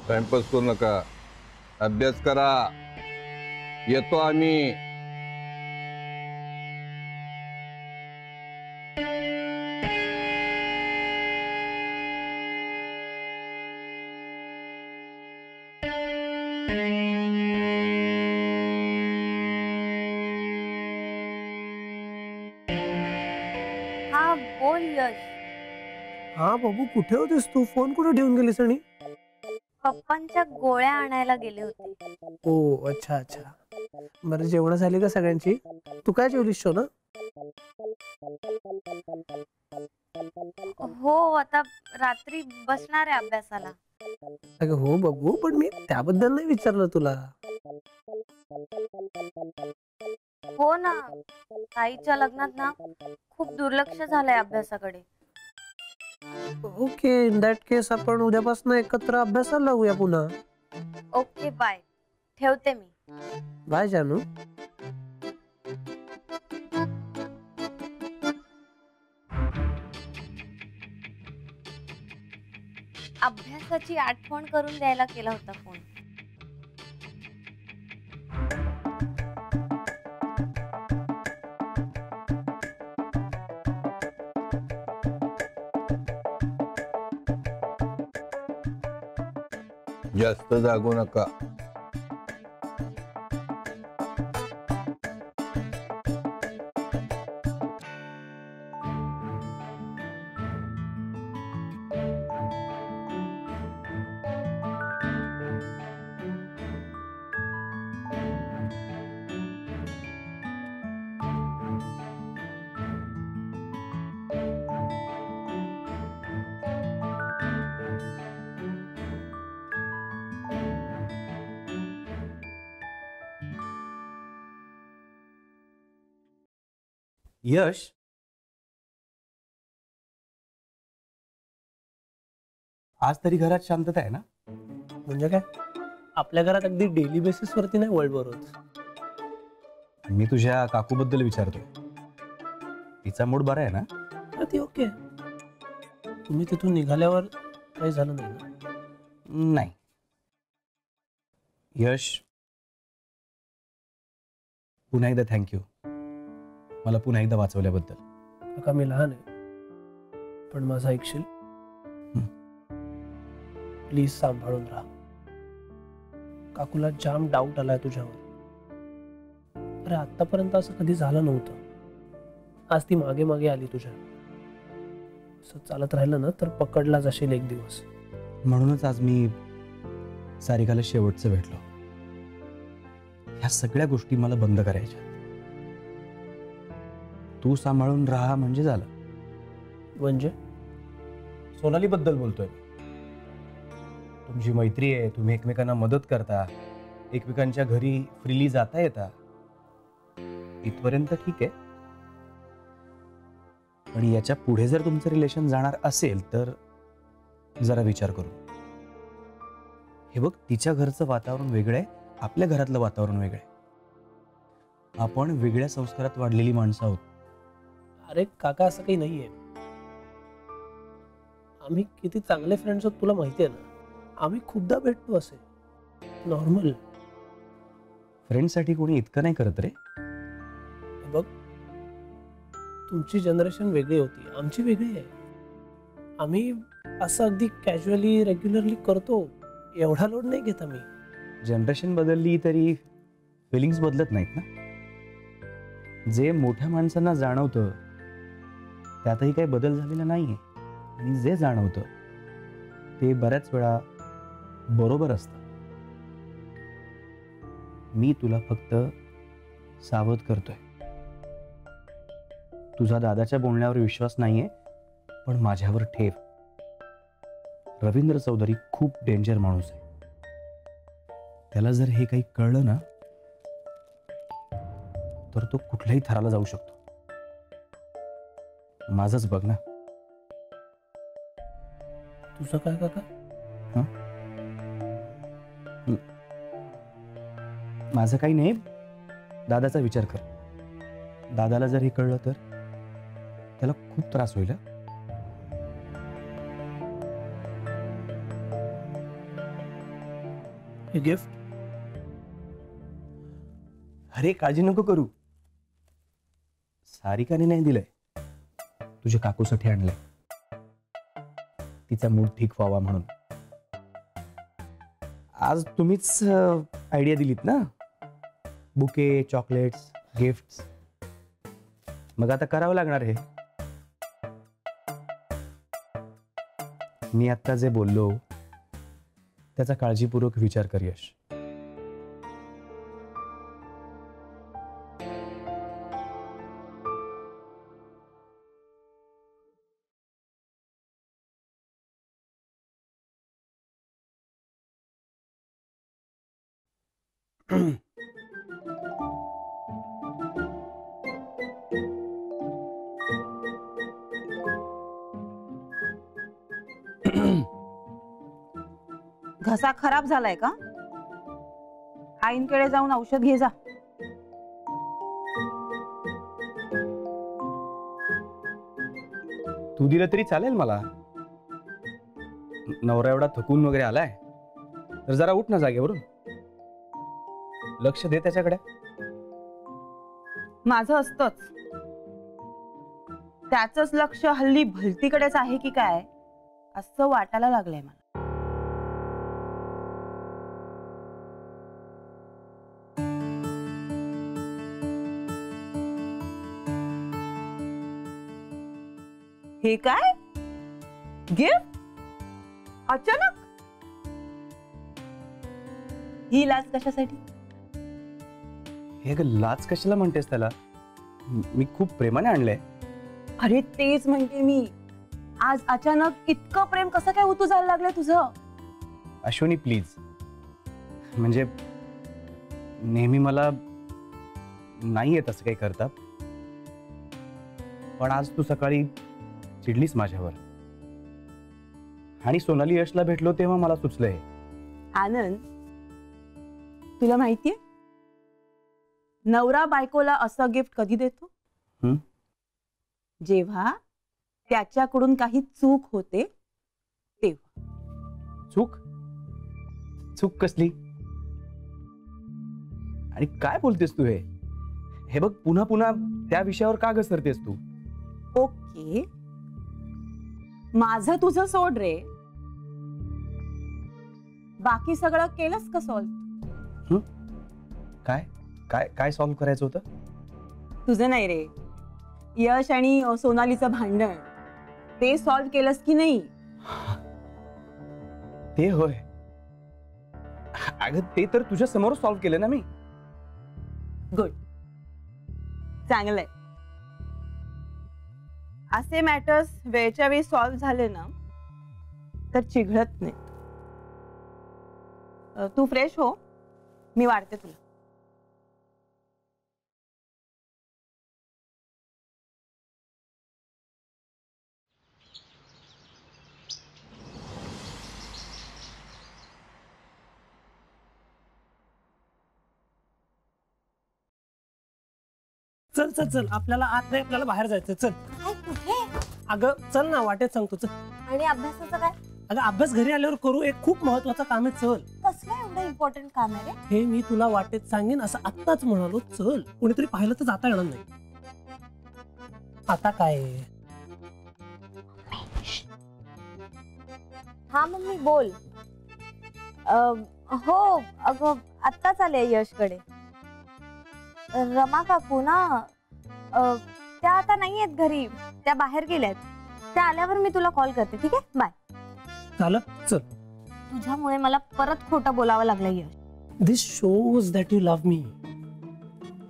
Timepass करू नका, अभ्यास करा. येतो आम्ही. हा बोल यश. हा बाबू, कुठे होतेस तू? फोन कुठे ठेवून गेलीस? आणि पप्पांच्या गोळ्या आणायला गेले होते. ओ अच्छा अच्छा. बरं, जेवण झाली का सगळ्यांची? तू काय जेवलीस शो ना? हो, आता रात्री बसणार आहे अभ्यासाला. अगं हो बाबू, पण मी त्याबद्दल नाही विचारलं तुला. हो ना, ताईच्या लग्नात ना खूप दुर्लक्ष झालंय अभ्यासाकडे. ओके, इन दॅट केस आपण उद्यापासून एकत्र अभ्यासाला लागूया पुन्हा. ओके बाय, ठेवते मी. बाय जानू. अभ्यासाची आठवण करून द्यायला केला होता फोन. जास्त जागू नका. यश, आज तरी घरात शांतता आहे ना? म्हणजे काय? आपल्या घरात अगदी डेली बेसिस वरती नाही वर्ल्डवर होत. मी तुझ्या काकूबद्दल विचारतोय. तिचा मूड बरा आहे ना? ती ओके. तुम्ही तिथून निघाल्यावर काही झालं नाही ना? नाही. यश, पुन्हा एकदा थँक्यू, मला पुन्हा एकदा वाचवल्याबद्दल. काका, मी लहान आहे, पण माझं ऐकशील? प्लीज सांभाळून राहा. काकूला जाम डाऊट आलाय तुझ्यावर. अरे आतापर्यंत असं कधी झालं नव्हतं. आज ती मागे मागे आली तुझ्या. असं चालत राहिलं ना तर पकडला जाशील एक दिवस. म्हणूनच आज मी सारिकाला शेवटचं भेटलो. ह्या सगळ्या गोष्टी मला बंद करायच्या. तू सांभाळून राहा म्हणजे झालं. म्हणजे सोनाली बद्दल बोलतोय. तुमची मैत्री आहे, तुम्ही एकमेकांना मदत करता, एकमेकांच्या घरी फ्रीली जाता येता, इथपर्यंत ठीक आहे. पण याच्या पुढे जर तुमचं रिलेशन जाणार असेल तर जरा विचार करू. हे बघ, तिच्या घरचं वातावरण वेगळं आहे, आपल्या घरातलं वातावरण वेगळं आहे. आपण वेगळ्या संस्कारात वाढलेली माणसं आहोत. अरे काका, असं काही नाहीये. आम्ही किती चांगले फ्रेंड्स आहोत तुला माहिती आहे ना. आम्ही खूपदा भेटतो असे नॉर्मल. फ्रेंडसाठी कोणी इतकं नाही करत रे. बघ, तुमची जनरेशन वेगळी होती, आमची वेगळी आहे. आम्ही असं अगदी कॅज्युअली रेग्युलरली करतो, एवढा लोड नाही घेत आम्ही. जनरेशन बदलली तरी फिलिंग्स बदलत नाहीत ना. जे मोठ्या माणसांना जाणवतं त्यातही काही बदल झालेला नाहीये, आणि जे जाणवतं ते बऱ्याच वेळा बरोबर असतं. मी तुला फक्त सावध करतोय. तुझा दादाच्या बोलण्यावर विश्वास नाहीये, पण माझ्यावर ठेव. रवींद्र चौधरी खूप डेंजर माणूस आहे. त्याला जर हे काही कळलं ना तर तो कुठल्याही थराला जाऊ शकतो. माझंच बघ ना. तुझं काय काका? माझं काही नाही, दादाचा विचार कर. दादाला जर हे कळलं तर त्याला खूप त्रास होईल. हे गिफ्ट. अरे काळजी नको करू. सारिकाने नाही दिलंय, तुझ्या काकूसाठी आणलंय. तिचा मूड ठीक व्हावा म्हणून. आज तुम्हीच आयडिया दिलीत ना, बुके, चॉकलेट्स, गिफ्ट्स. मग आता करावं लागणार हे. मी आता जे बोललो त्याचा काळजीपूर्वक विचार कर यश. घसा खराब झालाय का? आईंकडे जाऊन औषध घे जा. तू दिलं तरी चालेल मला. नवरा एवढा थकून वगैरे आलाय तर जरा उठ ना जागेवरून. लक्ष दे त्याच्याकडे. माझं असतंच. त्याचंच लक्ष हल्ली भलतीकडेच आहे की काय असं वाटायला लागलंय मला. हे काय गिफ्ट अचानक? ही लाच कशासाठी? हे ग लाच कशाला म्हणतेस त्याला? मी खूप प्रेमाने आणलंय. अरे तेच म्हणते मी. आज अचानक इतकं प्रेम कसं काय उतू जायला लागलंय तुझं? अश्विनी प्लीज. म्हणजे नेहमी मला नाही येत असं काही करता, पण आज तू सकाळी चिडलीस माझ्यावर आणि सोनाली यशला भेटलो तेव्हा मला सुचलंय. आनंद, तुला माहितीये नवरा बायकोला असं गिफ्ट कधी देतो? जेव्हा त्याच्याकडून काही चूक होते तेव्हा. चूक? चूक कसली? आणि काय बोलतेस तू हे? हे बघ, पुन्हा पुन्हा त्या विषयावर का घसरतेस तू? ओके, माझं तुझं सोड रे. बाकी सगळं केलंस का सॉल्व? काय काय काय सॉल्व्ह करायचं होतं? तुझं नाही रे, यश आणि सोनालीचं भांडण ते सॉल्व्ह केलंस की नाही? ते होय. अगं ते तर तुझ्या समोर सॉल्व्ह केलं ना मी. गुड, चांगलंय. असे मॅटर्स वेळच्या वेळी सॉल्व्ह झाले ना तर चिघळत नाही. तू फ्रेश हो, मी वाढते तुला. चल चल चल, आपल्याला आत नाही, आपल्याला बाहेर जायचं. चल. काय कुठे? अगं चल ना, वाटेत सांगतो. चल. आणि अभ्यासाचं काय? अगं अभ्यास घरी आल्यावर करू. एक खूप महत्वाचं काम आहे. चल. कसलं एवढं इम्पॉर्टंट काम आहे रे? हे मी तुला वाटेत सांगेन असं आत्ताच म्हणालो. चल, कोणीतरी पाहिलं तर जाता येणार नाही. आता काय? हा मम्मी बोल. हो अगं आत्ताच आले यशकडे. रमा काकू ना, त्या आता नाही आहेत घरी, त्या बाहेर गेल्यात. त्या आल्यावर मी तुला कॉल करते. ठीक आहे, बाय. झालं. चल. तुझ्यामुळे मला परत खोटं बोलावं लागलं यश. दिस शोज दॅट यू लव्ह मी.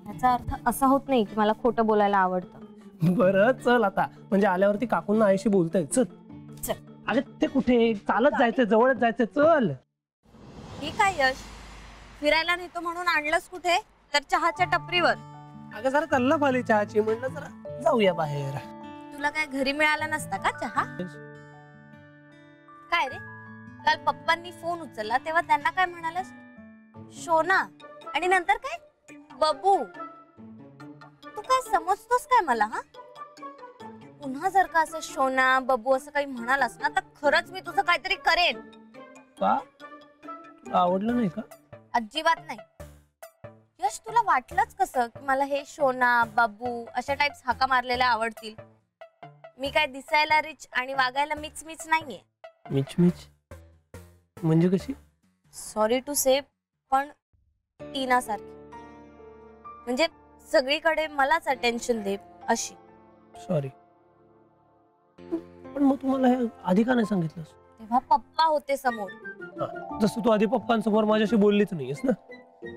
याचा अर्थ असा होत नाही की मला खोटं बोलायला आवडतं. बरं चल आता, म्हणजे आल्यावरती काकूंना आईशी बोलताय. चल चल. अरे ते कुठे? चालत जायचं, जवळच जायचं. चल. ठीक आहे यश, फिरायला नेतो म्हणून आणलंस कुठे? तर चहाच्या टपरीवर. अगं जरा तल्लफ आली चहाची, म्हणलं जरा जाऊया बाहेर. तुला काय घरी मिळाला नसता का चहा? काय रे, काल पप्पांनी फोन उचलला तेव्हा त्यांना काय म्हणालास? शोना. आणि नंतर काय बबू. तू काय समजतोस काय मला? हा, पुन्हा जर का असं शोना बबू असं काही म्हणालास ना तर खरंच मी तुझं काहीतरी करेन. का? आवडलं नाही का? अजिबात नाही. यश, तुला वाटलंच कसं की मला हे शोना बाबू अशा टाइप्स हाका मारलेल्या आवडतील? मी काय दिसायला रिच आणि वागायला मिच नाहीये. मिच म्हणजे कशी? सॉरी टू से, पण टीना सारखी. म्हणजे सगळीकडे मलाच अटेन्शन दे अशी. सॉरी, पण मग तुम्हाला हे आधी का नाही सांगितलंस? तेव्हा पप्पा होते समोर. जसं तू आधी पप्पांसमोर माझ्याशी बोललीच नाहीयेस ना.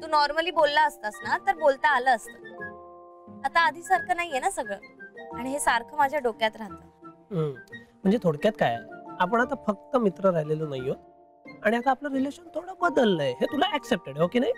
तू नॉर्मली बोलला असतास ना तर बोलता आलं असतं. आता आधी सारखं नाहीये ना सगळं, आणि हे सारखं माझ्या डोक्यात राहतं. म्हणजे थोडक्यात काय आहे, आपण आता फक्त मित्र राहिलेलो नाहीयो, आणि आता आपलं रिलेशन थोडं बदललंय. हे तुला ऍक्सेप्टेड आहे, ओके नाही?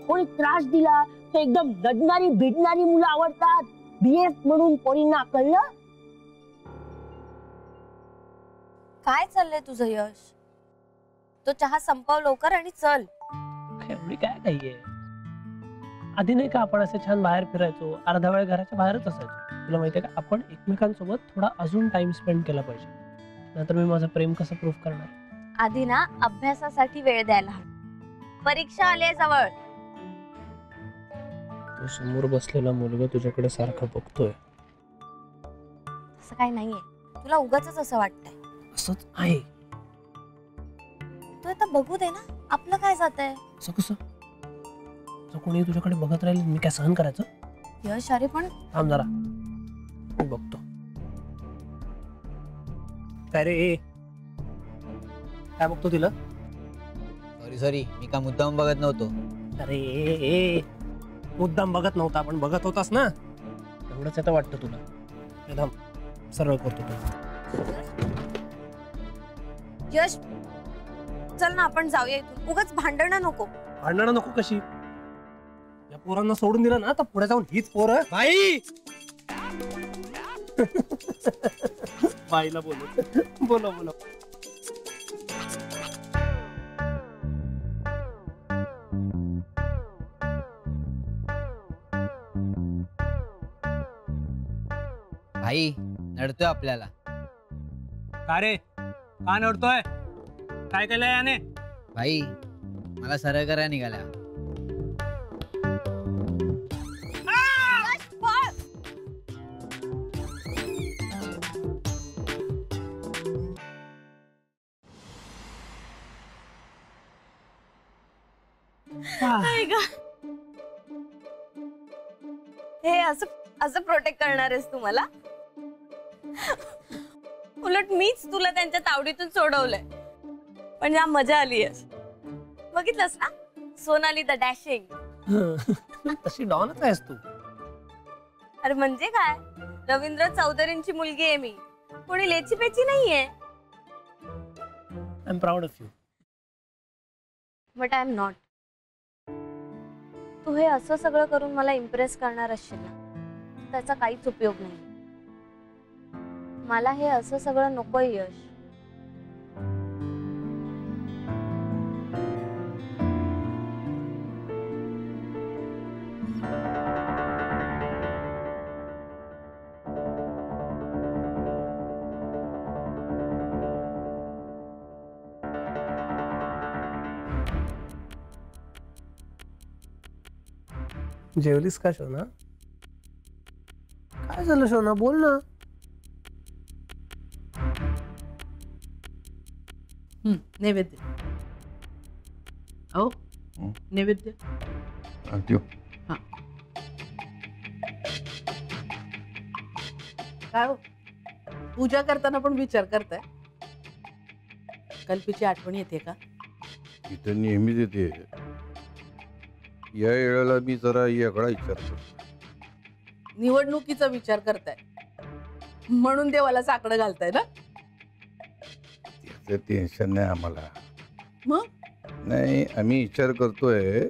कोणी त्रास दिला तर एकदम लढणारी भिडणारी मुलं आवडतात. बीएफ म्हणून पोरींना कळलं? काय चाललंय तुझं यश? तो चहा संपव लवकर आणि चल. एवढी काय नाहीये. आधी नाही का आपण असे छान बाहेर फिरायचो, अर्धा वेळ घराच्या बाहेरच असायचो. तुला माहितीये का, आपण एकमेकांसोबत थोडा अजून टाइम स्पेंड केला पाहिजे. नाहीतर मी माझं प्रेम कसं प्रूफ करणार? आधी ना अभ्यासासाठी वेळ द्यायला हवा. परीक्षा आली जवळ. तो समोर बसलेला मुलगा तुझ्याकडे सारखा बघतोय. असं काही नाहीये, तुला उगाच असं वाटतंय. असंच आहे. तू आता बघू दे ना, आपलं काय जातंय? असं कसं? जर कोणी तुझ्याकडे बघत राहील, मी काय सहन करायचं? यश, अरे पण थांब जरा, मी बघतो. काय रे, काय बघतो तिला? सॉरी मी का मुद्दाम बघत नव्हतो. अरे मुद्दाम बघत नव्हता, पण बघत होतास ना, एवढंच आता वाटतं तुला. एकदम सरळ करतो तू. यश, चल ना आपण जाऊया इथून. उगाच भांडणं नको. भांडणं नको कशी? या पोरांना सोडून दिलं ना तर पुढे जाऊन हीच पोरं भाई बाईला बोलू. बोलो. भाई नडतोय आपल्याला. का रे, का नडतोय? काय केलंय याने? भाई मला सरळ करा निघाल्या. हे असं प्रोटेक्ट करणार आहेस तू मला? उलट मीच तुला त्यांच्या तावडीतून सोडवलंय. पण या मजा आली आहे. बघितलंस ना, सोनाली द डॅशिंग. तशी डॉनच आहेस तू. अरे म्हणजे काय, रवींद्र चौधरींची मुलगी आहे मी. कोणी लेची पेची नाहीये. I am proud of you. But I am not. तू हे असं सगळं करून मला इम्प्रेस करणार असशील ना, त्याचा काहीच उपयोग नाही. मला हे असं सगळं नकोय यश. जेवलीस का शोना? काय झालं शोना, बोल ना. नैवेद्य. अहो नैवेद्य. काय हो, पूजा करताना पण विचार करताय? कल्पीची आठवण येते का? इथं नेहमीच येते. या वेळेला मी जरा वेगळा विचार करतो. निवडणुकीचा विचार करताय म्हणून देवाला साकडं घालताय ना? त्याचं टेन्शन नाही आम्हाला. मग नाही, आम्ही विचार करतोय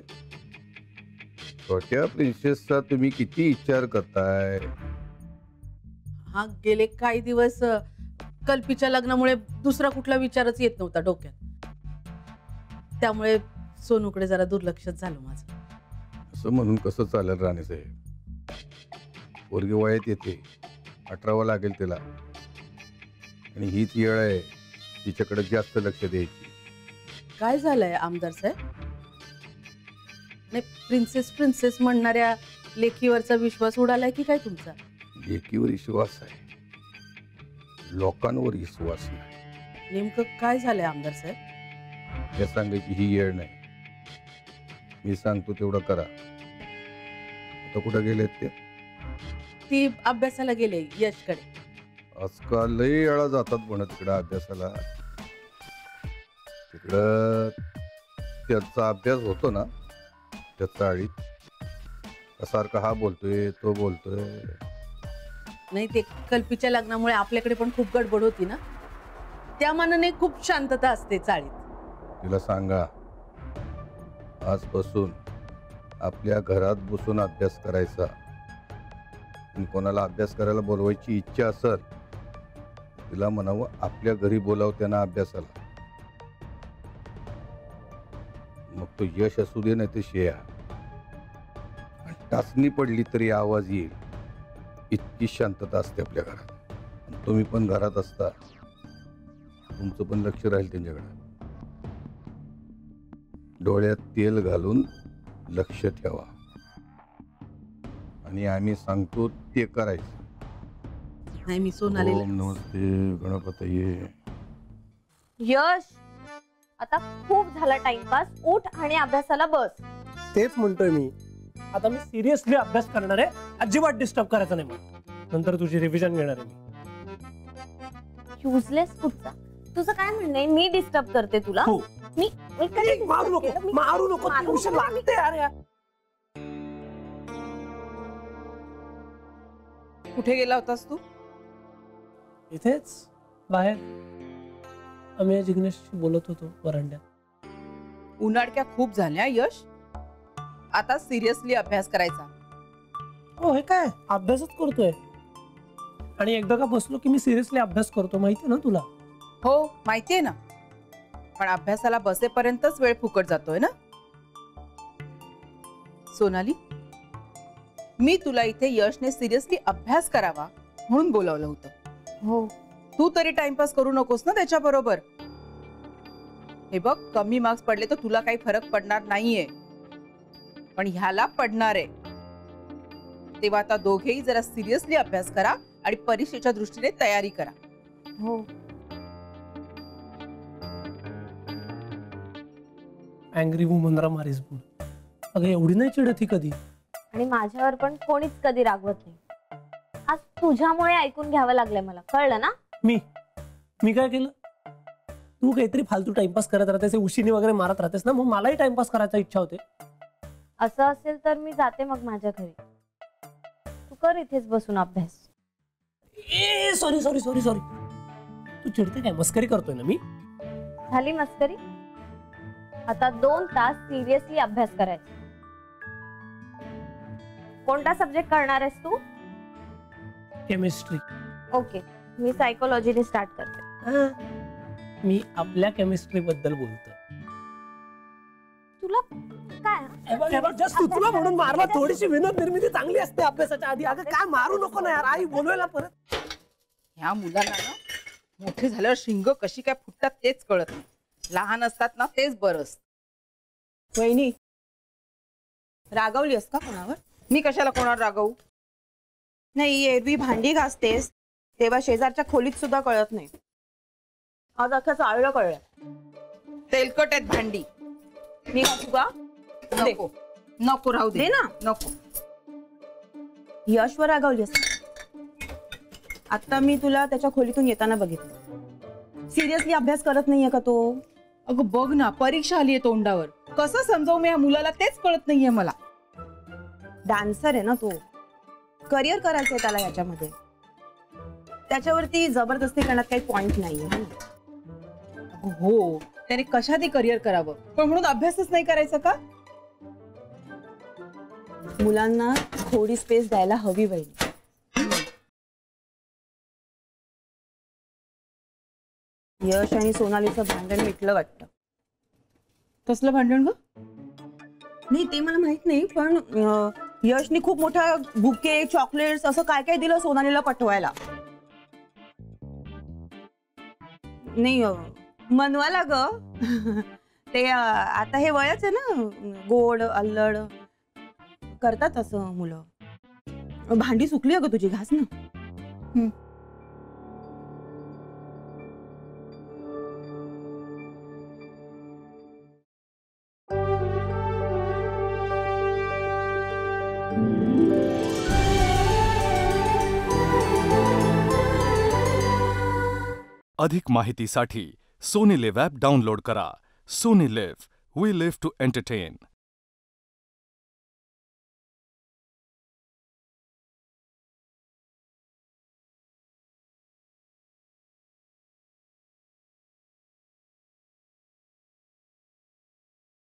छोट्या प्रिन्सेसचा तुम्ही किती विचार करताय. हा गेले काही दिवस कल्पीच्या लग्नामुळे दुसरा कुठला विचारच येत नव्हता डोक्यात. त्यामुळे सोनूकडे जरा दुर्लक्षच झालं माझं. असं म्हणून कसं चालेल राणेसाहेब? पोरगी वयात येते, 18 लागेल तिला, आणि हीच वेळ आहे तिच्याकडे जास्त लक्ष द्यायची. काय झालंय आमदार साहेब? नाही, प्रिन्सेस प्रिन्सेस म्हणणाऱ्या लेखीवरचा विश्वास उडालाय की काय तुमचा? लेकीवर विश्वास आहे, लोकांवर विश्वास नाही. नेमकं काय झालंय आमदार साहेब? हे सांगायची ही वेळ नाही. मी सांगतो तेवढं करा. आता कुठं गेलेत ते? ती अभ्यासाला गेले यशकडे. आजकाल लई वेळा जातात म्हण तिकडं अभ्यासाला. तिकडं त्यांचा अभ्यास होतो ना, त्या चाळीत सारखा हा बोलतोय तो बोलतोय. नाही, ते कल्पीच्या लग्नामुळे आपल्याकडे पण खूप गडबड होती ना, त्या मानाने खूप शांतता असते चाळीत. तिला सांगा आजपासून आपल्या घरात बसून अभ्यास करायचा. आणि कोणाला अभ्यास करायला बोलवायची इच्छा असेल तिला म्हणावं आपल्या घरी बोलाव त्यांना अभ्यासाला. मग तो यश असू दे नाही ते श्रेया. आणि टाचणी पडली तरी आवाज येईल इतकी शांतता असते आपल्या घरात. आणि तुम्ही पण घरात असता, तुमचं पण लक्ष राहील त्यांच्याकडे. डोळ्यात तेल घालून लक्ष ठेवा आणि आम्ही सांगतो ते करायचं. नाही, मी सोनाली. ओम नमस्ते गणपतये. यश, आता खूप झाला टाइमपास, उठ आणि अभ्यासाला बस. तेच म्हणतोय मी. आता मी सिरियसली अभ्यास करणार आहे, अजिबात डिस्टर्ब करायचं नाही मला. नंतर तुझी रिव्हिजन घेणार आहे मी. युजलेस कुठचा? तुझं काय म्हणणं आहे? मी डिस्टर्ब करते तुला? हो. मी कधी disturb मारू केलं? नको, मारू नको, मारू ट्युशन नको. लागते यार. कुठे गेला होतास तू? इथेच बाहेर आम्ही जिग्नेशशी बोलत होतो वरांड्यात. उन्हाळक्या खूप झाल्या यश. आता सिरियसली अभ्यास करायचा. हो, हे काय अभ्यासच करतोय. आणि एकदा का बसलो की मी सिरियसली अभ्यास करतो, माहिती ना तुला. हो माहितीये ना, पण अभ्यासाला बसेपर्यंतच वेळ फुकट जातोय ना. सोनाली, मी तुला इथे यशने सिरियसली अभ्यास करावा म्हणून बोलावलं होतं. हो, तू तरी टाइमपास करू नकोस ना त्याच्या बरोबर. हे बघ, कमी मार्क्स पडले तर तुला काही फरक पडणार नाहीये, पण ह्याला पडणार आहे. तेव्हा आता दोघेही जरा सिरियसली अभ्यास करा आणि परीक्षेच्या दृष्टीने तयारी करा. हो. अँग्री वुमन मारीस बोल. अगं एवढी नाही चिडत ही कधी. आणि माझ्यावर पण कोणीच कधी रागवत नाही. आज तुझ्यामुळे ऐकून घ्यावं लागलंय मला, कळलं ना? मी काय केलं? तू काहीतरी फालतू टाइमपास करत राहतेस, उशिनी वगैरे मारत राहतेस ना, मग मलाही टाइमपास करायचा इच्छा होते. असं असेल तर मी जाते मग माझ्या घरी. तू कर इथेच बसून अभ्यास. ए सॉरी सॉरी सॉरी सॉरी. तू चिडते काय? मस्करी करतोय ना मी. झाली मस्करी? आता 2 तास सिरियसली अभ्यास करायचा. कोणता सब्जेक्ट करणार आहेस तू? केमिस्ट्री. ओके, मी सायकोलॉजीने स्टार्ट करते. मी आपल्या केमिस्ट्री बद्दल बोलतोय. तुला काय जस्ट तुला म्हणून मारला. थोडीशी विनोद निर्मिती चांगली असते अभ्यासाच्या आधी. अगं काय मारू नको ना यार, आई बोलवायला परत. ह्या मुलांना ना मोठे झाल्यावर शिंग कशी काय फुटतात तेच कळत नाही. लहान असतात ना तेच बरं असतं. वहिनी, रागवली का कोणावर? मी कशाला कोणावर रागवू? नाही, एरवी भांडी घासतेस तेव्हा शेजारच्या खोलीत सुद्धा कळत नाही. आज अख्खा चाळलं कळलं. तेलकट आहेत भांडी. मी घासू का? नको नको, राहू दे ना. नको. यशवर रागवलीस? आता मी तुला त्याच्या खोलीतून येताना बघितलं. सिरियसली अभ्यास करत नाहीये का तो? अगं बघ ना, परीक्षा आली आहे तोंडावर. कसं समजावू मी या मुलाला तेच कळत नाहीये मला. डान्सर आहे ना तो, करिअर करायचंय त्याला याच्यामध्ये. त्याच्यावरती जबरदस्ती करण्यात काही पॉइंट नाहीये. हो, त्याने कशातही करिअर करावं, पण म्हणून अभ्यासच नाही करायचा का? मुलांना थोडी स्पेस द्यायला हवी वहिनी. यश आणि सोनालीचं भांडण मिटलं वाटतं. कसलं भांडण ग? नाही ते मला माहित नाही, पण यशनी खूप मोठा बुके चॉकलेट्स असं काय काय दिलं सोनालीला पटवायला. नाही मनवाला ग. ते आता हे वयच आहे ना, गोड अल्लड करतात असं मुलं. भांडी सुकली अगं तुझी, घास ना. अधिक माहितीसाठी सोनी लिव्ह ॲप डाउनलोड करा. Sony LIV, we live to entertain.